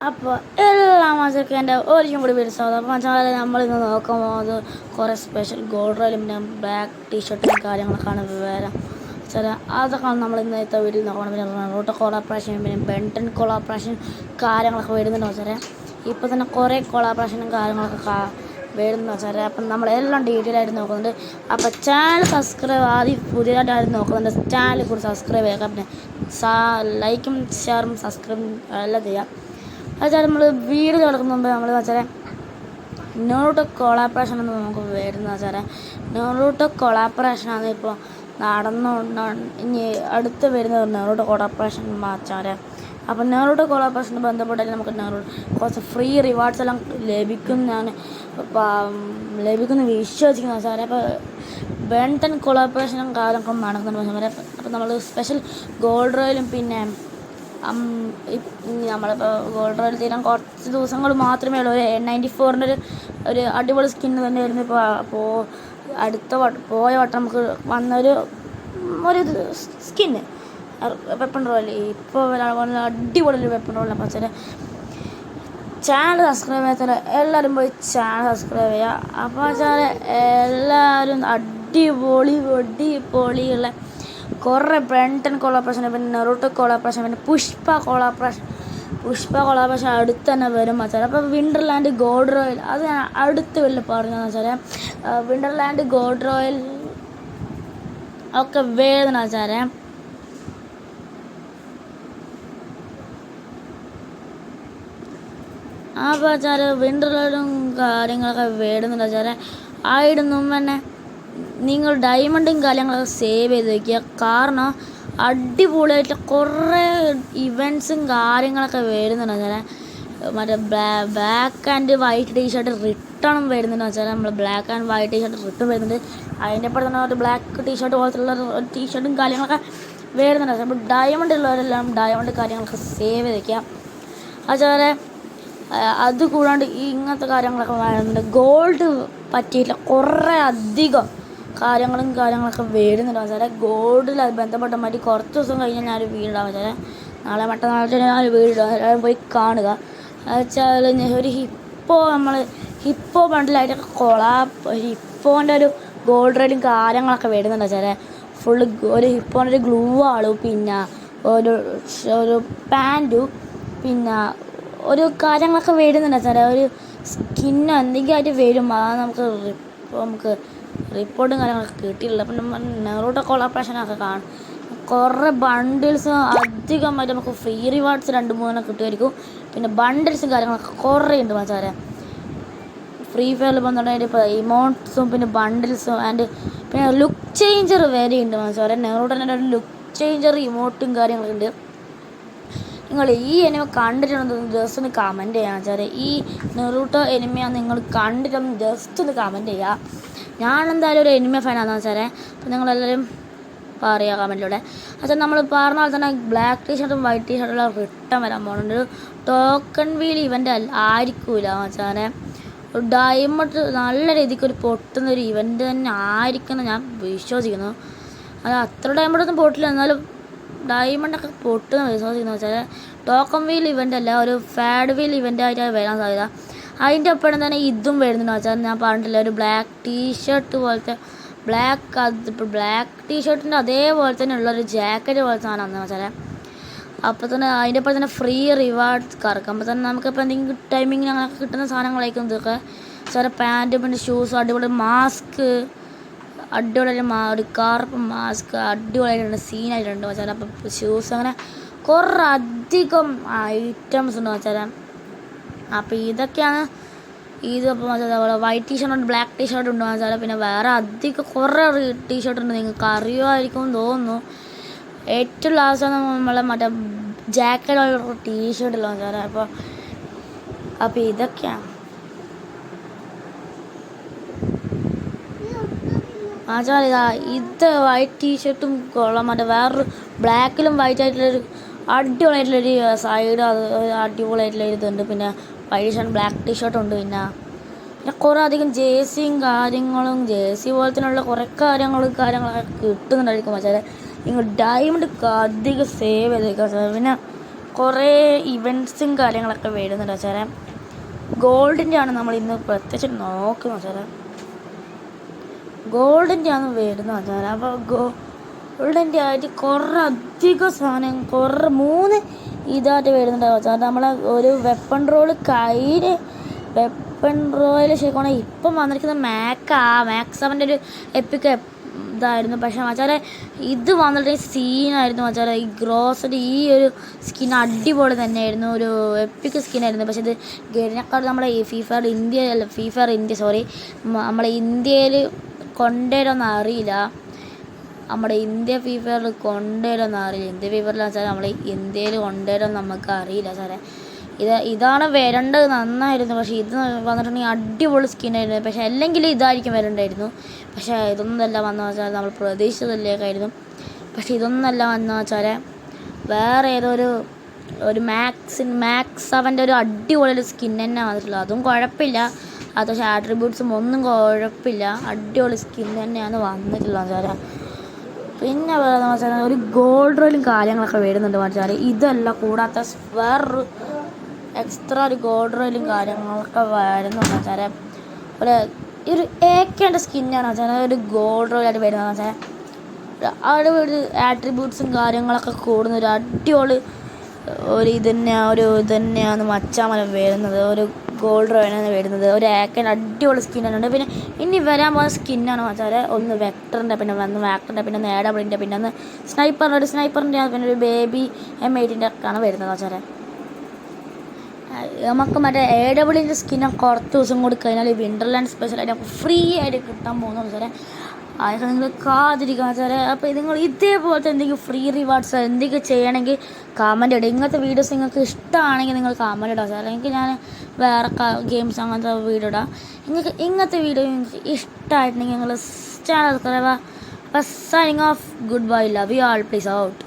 അപ്പോൾ എല്ലാ മാസമൊക്കെ എൻ്റെ ഒരിക്കലും കൂടി പേര് സ്വാഗതം. അപ്പോൾ വെച്ചാൽ നമ്മളിന്ന് നോക്കാൻ പോകുന്നത് കുറേ സ്പെഷ്യൽ ഗോൾഡ് റോയിലും പിന്നെ ബ്ലാക്ക് ടീഷർട്ടും കാര്യങ്ങളൊക്കെയാണ് വരാം ചില അതൊക്കെയാണ് നമ്മൾ ഇന്നത്തെ വീട്ടിൽ നോക്കണം. പിന്നെ റൂട്ട് കൊളാബറേഷൻ പിന്നെ ബെൻടൺ കൊളാബറേഷൻ കാര്യങ്ങളൊക്കെ വരുന്നുണ്ട് വെച്ചാൽ ഇപ്പോൾ തന്നെ കുറേ കൊളാബറേഷനും കാര്യങ്ങളൊക്കെ വരുന്നു വെച്ചാൽ അപ്പം നമ്മളെല്ലാം ഡീറ്റെയിൽ ആയിട്ട് നോക്കുന്നുണ്ട്. അപ്പോൾ ചാനൽ സബ്സ്ക്രൈബ് ആദ്യം പുതിയതായിട്ട് നോക്കുന്നുണ്ട്. ചാനൽ കൂടി സബ്സ്ക്രൈബ് ചെയ്യുക, പിന്നെ ലൈക്കും ഷെയറും സബ്സ്ക്രൈബും എല്ലാം ചെയ്യാം. വെച്ചാൽ നമ്മൾ വീട് തുറക്കുന്ന മുമ്പ് നമ്മൾ വെച്ചാൽ നെറൂട്ടോ കൊളാബറേഷൻ എന്ന് നമുക്ക് വരുന്നത് വെച്ചാൽ നെറൂട്ടോ കൊളാബറേഷനാണ് ഇപ്പോൾ ഇനി അടുത്ത് വരുന്നത് നെറൂട്ടോ കൊളാബറേഷൻ വെച്ചാൽ. അപ്പോൾ നെറൂട്ടോ കൊളാബറേഷന് ബന്ധപ്പെട്ടാൽ നമുക്ക് കുറച്ച് ഫ്രീ റിവാർഡ്സ് എല്ലാം ലഭിക്കുന്നതാണ് വിശ്വസിക്കുന്നത് വെച്ചാൽ. അപ്പോൾ ബെൻടൺ കൊളാബറേഷനും കാര്യമൊക്കെ നടക്കുന്നുണ്ട്. അപ്പോൾ നമ്മൾ സ്പെഷ്യൽ ഗോൾഡ് റോയിലും പിന്നെ നമ്മളിപ്പോൾ ഗോൾഡ് റോയിൽ തീരാൻ കുറച്ച് ദിവസങ്ങൾ മാത്രമേ ഉള്ളൂ. ഒരു N94 ഒരു അടിപൊളി സ്കിന്ന് തന്നെ വരുന്നു അപ്പോൾ പോയ വട്ടം നമുക്ക് വന്നൊരു സ്കിന്ന് വെപ്പൺ റോയിൽ ഇപ്പോൾ അടിപൊളി ഒരു വെപ്പൺ റോയിൽ. അപ്പോൾ വെച്ചാൽ ചാനൽ സബ്സ്ക്രൈബ് ചെയ്യാത്ത എല്ലാവരും പോയി ചാനൽ സബ്സ്ക്രൈബ് ചെയ്യുക. അപ്പോൾ വെച്ചാൽ എല്ലാവരും അടിപൊളിയുള്ള കുറേ ബെൻടൺ കൊളാബറേഷൻ പിന്നെ നെറൂട്ടോ കൊളാബറേഷൻ പിന്നെ പുഷ്പ കൊളാബറേഷൻ അടുത്ത് തന്നെ വരും വെച്ചാൽ. അപ്പോൾ വിൻ്റർലാൻഡ് ഗോൾഡ് റോയൽ അത് ഞാൻ അടുത്ത് വലിയ പറഞ്ഞതെന്ന് വെച്ചാൽ വിൻ്റർലാൻഡ് ഗോൾഡ് റോയൽ ഒക്കെ വരുന്ന വെച്ചാൽ അപ്പോൾ വെച്ചാൽ വിൻ്റർലാൻഡും കാര്യങ്ങളൊക്കെ വേടുന്നുണ്ട് വെച്ചാൽ ആയിടുന്നു തന്നെ നിങ്ങൾ ഡയമണ്ടും കാര്യങ്ങളൊക്കെ സേവ് ചെയ്ത് വയ്ക്കുക. കാരണം അടിപൊളിയായിട്ട് കുറേ ഇവൻറ്റ്സും കാര്യങ്ങളൊക്കെ വരുന്നുണ്ട് വെച്ചാൽ. മറ്റേ ബ്ലാക്ക് ആൻഡ് വൈറ്റ് ടീഷർട്ട് റിട്ടേണും വരുന്നുണ്ട് വെച്ചാൽ. നമ്മൾ black and white t shirt return വരുന്നുണ്ട്. അതിൻ്റെ അപ്പുറം തന്നെ ഒരു ബ്ലാക്ക് ടീഷർട്ട് പോലത്തുള്ള ടീഷർട്ടും കാര്യങ്ങളൊക്കെ വരുന്നുണ്ട് വെച്ചാൽ. അപ്പോൾ ഡയമണ്ട് ഉള്ളവരെല്ലാം ഡയമണ്ട് കാര്യങ്ങളൊക്കെ സേവ് ചെയ്ത് വയ്ക്കുക വെച്ചാൽ. അതുകൂടാണ്ട് ഇങ്ങനത്തെ കാര്യങ്ങളൊക്കെ വരുന്നുണ്ട്. ഗോൾഡ് പറ്റിയിട്ടില്ല കുറേ അധികം കാര്യങ്ങളൊക്കെ വരുന്നുണ്ട് വെച്ചാൽ. ഗോൾഡിൽ അത് ബന്ധപ്പെട്ട മാറ്റി കുറച്ച് ദിവസം കഴിഞ്ഞാൽ ഞാനൊരു വീഡിടാൻ വെച്ചാൽ നാളെ മറ്റന്നാളത്തെ ഞാനൊരു വീഡിടാം. എല്ലാവരും പോയി കാണുക വെച്ചാൽ. ഒരു ഹിപ്പോ ബണ്ടിലായിട്ടൊക്കെ ഹിപ്പോൻ്റെ ഒരു ഗോൾഡ് റെയിലും കാര്യങ്ങളൊക്കെ വരുന്നുണ്ട് വെച്ചാൽ. ഫുള്ള് ഒരു ഹിപ്പോൻ്റെ ഒരു ഗ്ലൂ ആളും പിന്നെ ഒരു പാൻറ്റും പിന്നെ ഒരു കാര്യങ്ങളൊക്കെ വരുന്നുണ്ട് വെച്ചാൽ. ഒരു സ്കിന്നോ എന്തെങ്കിലും ആയിട്ട് വരും. അത് നമുക്ക് റിപ്പോർട്ടും കാര്യങ്ങളൊക്കെ കിട്ടിയിട്ടില്ല. അപ്പം നമ്മൾ നെറൂട്ടോ കൊളാബറേഷനൊക്കെ കാണും. കുറേ ബണ്ടിൽസ് അധികമായിട്ട് നമുക്ക് ഫ്രീ റിവാർഡ്സ് 2-3 കിട്ടുമായിരിക്കും. പിന്നെ ബണ്ടിൽസും കാര്യങ്ങളൊക്കെ കുറേ ഉണ്ട് വെച്ചാൽ. ഫ്രീ ഫയറിൽ വന്നിട്ടുണ്ടെങ്കിൽ ഇപ്പോൾ ഇമോട്ട്സും പിന്നെ ബണ്ടിൽസും പിന്നെ ലുക്ക് ചേഞ്ചർ വരെ ഉണ്ട് വെച്ചാൽ. നെറൂട്ടോൻ്റെ ഒരു ലുക്ക് ചേഞ്ചർ ഇമോട്ടും കാര്യങ്ങളൊക്കെ ഉണ്ട്. നിങ്ങൾ ഈ എനിമ കണ്ടിട്ടുണ്ടെന്ന് ജസ്റ്റ് ഒന്ന് കമൻറ്റ് ചെയ്യുക വെച്ചാൽ. ഈ നെറൂട്ടോ എനിമയാണ് നിങ്ങൾ കണ്ടിട്ടൊന്ന് ജസ്റ്റ് ഒന്ന് കമൻറ്റ് ചെയ്യുക. ഞാനെന്തായാലും ഒരു എനിമ ഫാനാണെന്ന് വെച്ചാൽ. അപ്പോൾ നിങ്ങളെല്ലാവരും പറയുക കമൻറ്റിലൂടെ വെച്ചാൽ. നമ്മൾ പറഞ്ഞ പോലെ തന്നെ ബ്ലാക്ക് ടീഷർട്ടും വൈറ്റ് ടീഷർട്ടുള്ള റിട്ടേൺ വരാൻ പോകുന്നുണ്ട്. ഒരു ടോക്കൺ വീൽ ഇവൻ്റ് ആയിരിക്കില്ല വെച്ചാൽ. ഒരു ഡയമണ്ട് നല്ല രീതിക്ക് ഒരു പൊട്ടുന്നൊരു ഇവൻ്റ് തന്നെ ആയിരിക്കുമെന്ന് ഞാൻ വിശ്വസിക്കുന്നു. അത് അത്ര ഡയമണ്ടൊന്നും പൊട്ടില്ല, എന്നാലും ഡയമണ്ടൊക്കെ പൊട്ടുന്ന വിശ്വസിക്കുന്നു വെച്ചാൽ. ടോക്കൺ വീൽ ഇവൻ്റ് അല്ല, ഒരു ഫാഡ് വീൽ ഇവൻ്റ് ആയിട്ടാണ് വരാൻ സാധ്യത. അതിൻ്റെ ഒപ്പം തന്നെ ഇതും വരുന്നുണ്ട് വെച്ചാൽ. ഞാൻ പറഞ്ഞിട്ടില്ല, ഒരു ബ്ലാക്ക് ടീഷർട്ട് പോലത്തെ ബ്ലാക്ക് ടീഷർട്ടിൻ്റെ അതേപോലെ തന്നെ ഉള്ളൊരു ജാക്കറ്റ് പോലത്തെ സാധനമാണ് വെച്ചാൽ. അപ്പോൾ തന്നെ അതിൻ്റെ ഒപ്പം തന്നെ ഫ്രീ റിവാർഡ്സ് കറക്കുമ്പോൾ തന്നെ നമുക്കിപ്പോൾ എന്തെങ്കിലും ടൈമിങ്ങിന് അങ്ങനെയൊക്കെ കിട്ടുന്ന സാധനങ്ങളായിരിക്കും ഇതൊക്കെ ചില. പാൻറ്റ് പിന്നെ ഷൂസ് അടിപൊളി മാസ്ക് അടിപൊളിയായിട്ട് ഒരു കാർപ്പ് മാസ്ക് അടിപൊളിയായിട്ടുണ്ട് സീനായിട്ടുണ്ട് വെച്ചാൽ. അപ്പം ഷൂസ് അങ്ങനെ കുറേ അധികം ഐറ്റംസ് ഉണ്ട് വെച്ചാൽ. അപ്പോൾ ഇതൊക്കെയാണ് ഇതിപ്പോൾ വെച്ചാൽ. വൈറ്റ് ടീഷർട്ടുണ്ട് ബ്ലാക്ക് ടീഷർട്ട് ഉണ്ട് വെച്ചാൽ. പിന്നെ വേറെ അധികം കുറേ ടീഷർട്ട് ഉണ്ട്, നിങ്ങൾക്ക് അറിയുമായിരിക്കും തോന്നുന്നു. ഏറ്റവും ലാസ്റ്റാണ് നമ്മളെ മറ്റേ ജാക്കറ്റുള്ള ടീഷർട്ടില്ല വെച്ചാൽ. അപ്പോൾ ഇതൊക്കെയാണ് വെച്ചാൽ. ഇത് വൈറ്റ് ടീഷർട്ടും കൊള്ളാം. മറ്റേ വേറൊരു ബ്ലാക്കിലും വൈറ്റ് ആയിട്ടുള്ളൊരു അടിപൊളിയായിട്ടുള്ളൊരു സൈഡ് അത് അടിപൊളിയായിട്ടുള്ള ഇതുണ്ട്. പിന്നെ വൈറ്റ് ടീഷർട്ട് ബ്ലാക്ക് ടീഷർട്ടുണ്ട്. പിന്നെ കുറേ അധികം ജേഴ്സിയും കാര്യങ്ങളും ജേഴ്സി പോലെ തന്നെയുള്ള കുറേ കാര്യങ്ങളൊക്കെ കിട്ടുന്നുണ്ടായിരിക്കും വെച്ചാൽ. നിങ്ങൾ ഡയമണ്ട് അധികം സേവ് ചെയ്തേക്കുക. പിന്നെ കുറേ ഇവൻറ്റ്സും കാര്യങ്ങളൊക്കെ വരുന്നുണ്ട് വെച്ചാൽ. ഗോൾഡിൻ്റെ ആണ് നമ്മൾ ഇന്ന് പ്രത്യേകിച്ച് നോക്കുന്നത് വെച്ചാൽ. ഗോൾഡിൻ്റെ ആണ് വരുന്നത് വെച്ചാൽ. അപ്പോൾ ഗോൾഡിൻ്റെ ആയിട്ട് കുറേ അധികം സാധനം 3 ഇതായിട്ട് വരുന്നുണ്ട് വെച്ചാൽ. നമ്മളെ ഒരു വെപ്പൺ റോയിൽ ശരിക്കും ഇപ്പം വന്നിരിക്കുന്ന മാക്സ് അവൻ്റെ ഒരു എപ്പിക്ക് ഇതായിരുന്നു. പക്ഷേ വെച്ചാൽ ഇത് വന്നിട്ട് സീനായിരുന്നു വെച്ചാൽ. ഈ ഗ്രോസറി ഈ ഒരു സ്കിൻ അടിപൊളി തന്നെയായിരുന്നു, ഒരു എപ്പിക് സ്കിന്നായിരുന്നു. പക്ഷേ ഇത് ഗെയിനേക്കാൾ നമ്മളെ ഈ നമ്മളെ ഇന്ത്യയിൽ കൊണ്ടുവരുമെന്ന് അറിയില്ല. നമ്മുടെ ഇന്ത്യ ഫീഫറിൽ കൊണ്ടുവരുമെന്ന് അറിയില്ല. ഇന്ത്യ ഫീഫറിൽ വെച്ചാൽ നമ്മൾ ഇന്ത്യയിൽ കൊണ്ടുവരുമെന്ന് നമുക്ക് അറിയില്ല സാറേ. ഇതാണ് വരേണ്ടത്, നന്നായിരുന്നു. പക്ഷേ ഇത് വന്നിട്ടുണ്ടെങ്കിൽ അടിപൊളി സ്കിന്നായിരുന്നു. പക്ഷേ അല്ലെങ്കിൽ ഇതായിരിക്കും വരണ്ടായിരുന്നു. പക്ഷേ ഇതൊന്നല്ല വന്നു വെച്ചാൽ നമ്മൾ പ്രതീക്ഷിച്ചതിലേക്കായിരുന്നു. പക്ഷേ ഇതൊന്നല്ല വന്നു വെച്ചാൽ വേറെ ഏതോ ഒരു മാക്സ് അവൻ്റെ ഒരു അടിപൊളി ഒരു സ്കിൻ തന്നെ വന്നിട്ടുള്ളത്. അതും കുഴപ്പമില്ല, അത് പക്ഷേ ആട്രിബ്യൂട്ട്സും ഒന്നും കുഴപ്പമില്ല, അടിപൊളി സ്കിൻ തന്നെയാണ് വന്നിട്ടുള്ളത് വെച്ചാൽ. പിന്നെ വേറെ വെച്ചാൽ ഒരു ഗോൾഡ് റോയിലും കാര്യങ്ങളൊക്കെ വരുന്നുണ്ട് വെച്ചാൽ. ഇതല്ല കൂടാത്ത വേറൊരു എക്സ്ട്രാ ഒരു ഗോൾഡ് റോയിലും കാര്യങ്ങളൊക്കെ വരുന്നുണ്ട് വെച്ചാൽ. ഒരു AK സ്കിന്നാണ് വെച്ചാൽ ഒരു ഗോൾഡ് റോയിലായിട്ട് വരുന്നത് വെച്ചാൽ. അവിടെ ഒരു ആട്രിബ്യൂട്ട്സും കാര്യങ്ങളൊക്കെ കൂടുന്ന ഒരു അടിപൊളി ഇത് തന്നെയാണ് മച്ചാമല വരുന്നത്. ഒരു ഗോൾഡ് റോയിലാണ് വരുന്നത്. ഒരു AK അടിപൊളി സ്കിന്നുണ്ട്. പിന്നെ ഇനി വരാൻ പോകുന്ന സ്കിന്നാണ് വെച്ചാൽ ഒന്ന് വെക്ടറിൻ്റെ, പിന്നെ വാക്ടറിൻ്റെ, പിന്നെ നേടബിളിൻ്റെ, പിന്നെ ഒന്ന് സ്നൈപ്പറിൻ്റെ, പിന്നെ ഒരു ബേബി M8 ഒക്കെയാണ് വരുന്നത് വെച്ചാൽ. നമുക്ക് മറ്റേ AWൻ്റെ സ്കിന്നെ കുറച്ച് ദിവസം കൂടി കഴിഞ്ഞാൽ ഈ വിൻ്റർലാൻഡ് സ്പെഷ്യലായിട്ട് നമുക്ക് ഫ്രീ ആയിട്ട് കിട്ടാൻ പോകുന്നു സാറേ. അതൊക്കെ നിങ്ങൾ കാത്തിരിക്കണം സാറേ. അപ്പോൾ നിങ്ങൾ ഇതേപോലത്തെ എന്തെങ്കിലും ഫ്രീ റിവാർഡ്സ് എന്തെങ്കിലും ചെയ്യണമെങ്കിൽ കമൻറ്റ് ഇടുക. ഇങ്ങനത്തെ വീഡിയോസ് നിങ്ങൾക്ക് ഇഷ്ടമാണെങ്കിൽ നിങ്ങൾ കമൻറ്റ് ഇടാം സാറേ. എനിക്ക് ഞാൻ വേറെ ഗെയിംസ് അങ്ങനത്തെ വീഡിയോ ഇടാം. നിങ്ങൾക്ക് ഇങ്ങനത്തെ വീഡിയോ നിങ്ങൾക്ക് ഇഷ്ടമായിട്ടുണ്ടെങ്കിൽ നിങ്ങൾ ചാനൽ സബ്സ്ക്രൈബ്. അപ്പോൾ signing off, good bye, love you all, please out.